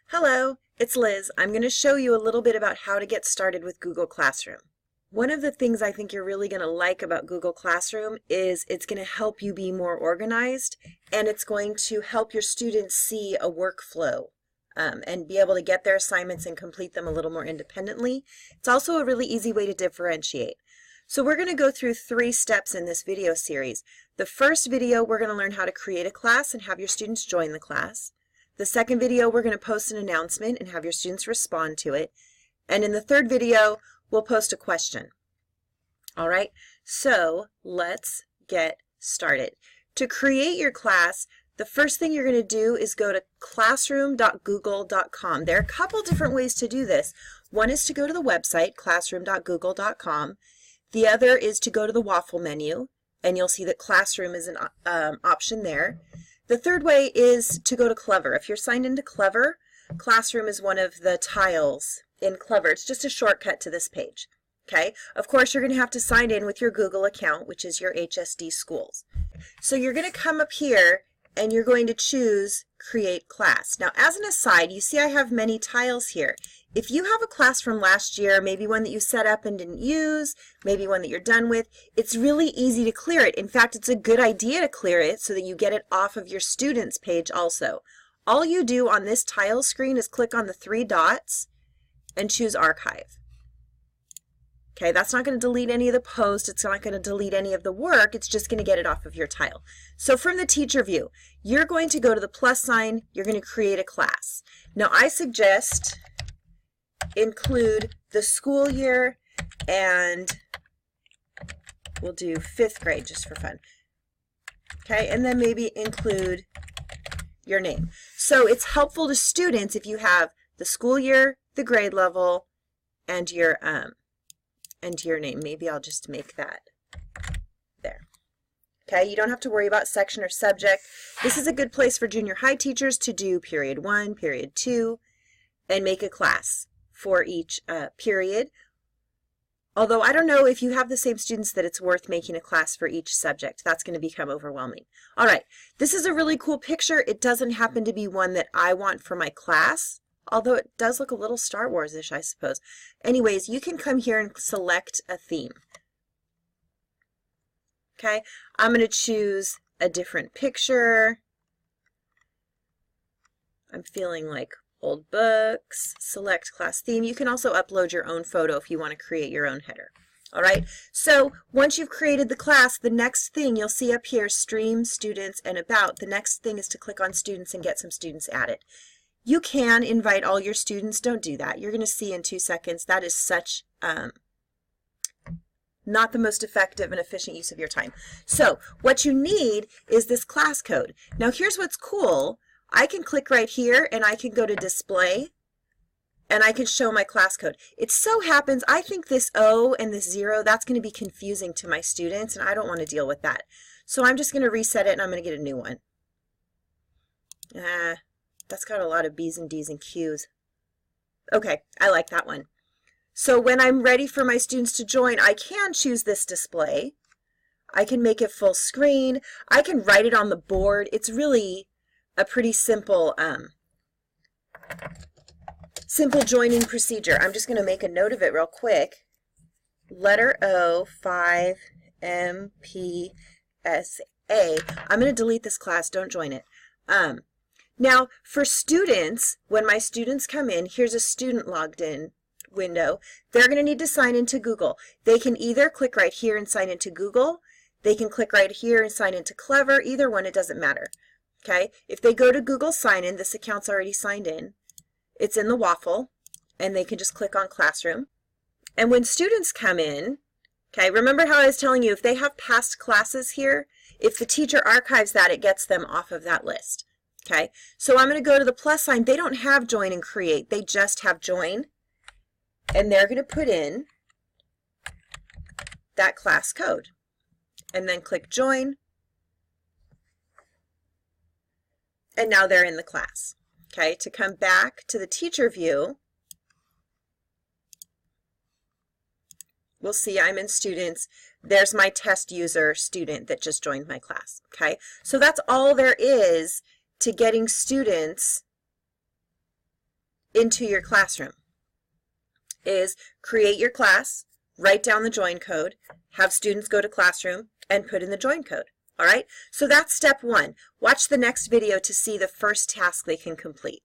Hello, it's Liz. I'm going to show you a little bit about how to get started with Google Classroom. One of the things I think you're really going to like about Google Classroom is it's going to help you be more organized, and it's going to help your students see a workflow and be able to get their assignments and complete them a little more independently. It's also a really easy way to differentiate. So we're going to go through 3 steps in this video series. The first video, we're going to learn how to create a class and have your students join the class. The second video, we're going to post an announcement and have your students respond to it. And in the third video, we'll post a question. All right, so let's get started. To create your class, the first thing you're going to do is go to classroom.google.com. There are a couple different ways to do this. One is to go to the website, classroom.google.com. The other is to go to the waffle menu, and you'll see that Classroom is an option there. The third way is to go to Clever. If you're signed into Clever, Classroom is one of the tiles in Clever. It's just a shortcut to this page. Okay? Of course, you're going to have to sign in with your Google account, which is your HSD Schools. So you're going to come up here and you're going to choose Create Class. Now, as an aside, you see I have many tiles here. If you have a class from last year, maybe one that you set up and didn't use, maybe one that you're done with, it's really easy to clear it. In fact, it's a good idea to clear it so that you get it off of your students page also. All you do on this tile screen is click on the 3 dots and choose Archive. Okay, that's not going to delete any of the post, it's not going to delete any of the work, it's just going to get it off of your tile. So from the teacher view, you're going to go to the plus sign, you're going to create a class. Now I suggest include the school year, and we'll do 5th grade just for fun. Okay, and then maybe include your name. So it's helpful to students if you have the school year, the grade level, and your name. Maybe I'll just make that there. Okay, you don't have to worry about section or subject. This is a good place for junior high teachers to do period 1, period 2, and make a class for each period. Although I don't know if you have the same students that it's worth making a class for each subject. That's going to become overwhelming. All right, this is a really cool picture. It doesn't happen to be one that I want for my class, although it does look a little Star Wars-ish, I suppose. Anyways, you can come here and select a theme. Okay, I'm going to choose a different picture. I'm feeling like old books, select class theme. You can also upload your own photo if you want to create your own header. All right, so once you've created the class, the next thing you'll see up here, Stream, Students, and About. The next thing is to click on Students and get some students added. You can invite all your students. Don't do that. You're going to see in 2 seconds that is such not the most effective and efficient use of your time. So what you need is this class code. Now here's what's cool. I can click right here and I can go to Display and I can show my class code. It so happens I think this O and this 0, that's going to be confusing to my students, and I don't want to deal with that. So I'm just going to reset it and I'm going to get a new one. That's got a lot of B's and D's and Q's. Okay, I like that one. So when I'm ready for my students to join, I can choose this display. I can make it full screen. I can write it on the board. It's really a pretty simple joining procedure. I'm just going to make a note of it real quick. Letter O, 5, M, P, S, A. I'm going to delete this class. Don't join it. Now, for students, when my students come in, here's a student logged in window. They're going to need to sign into Google. They can either click right here and sign into Google. They can click right here and sign into Clever. Either one, it doesn't matter. Okay? If they go to Google Sign In, this account's already signed in. It's in the waffle, and they can just click on Classroom. And when students come in, okay, remember how I was telling you if they have past classes here, if the teacher archives that, it gets them off of that list. Okay, so I'm going to go to the plus sign. They don't have join and create. They just have join. And they're going to put in that class code. And then click join. And now they're in the class. Okay, to come back to the teacher view, we'll see I'm in students. There's my test user student that just joined my class. Okay, so that's all there is to getting students into your classroom is create your class, write down the join code, have students go to Classroom, and put in the join code. All right, so that's step one. Watch the next video to see the first task they can complete.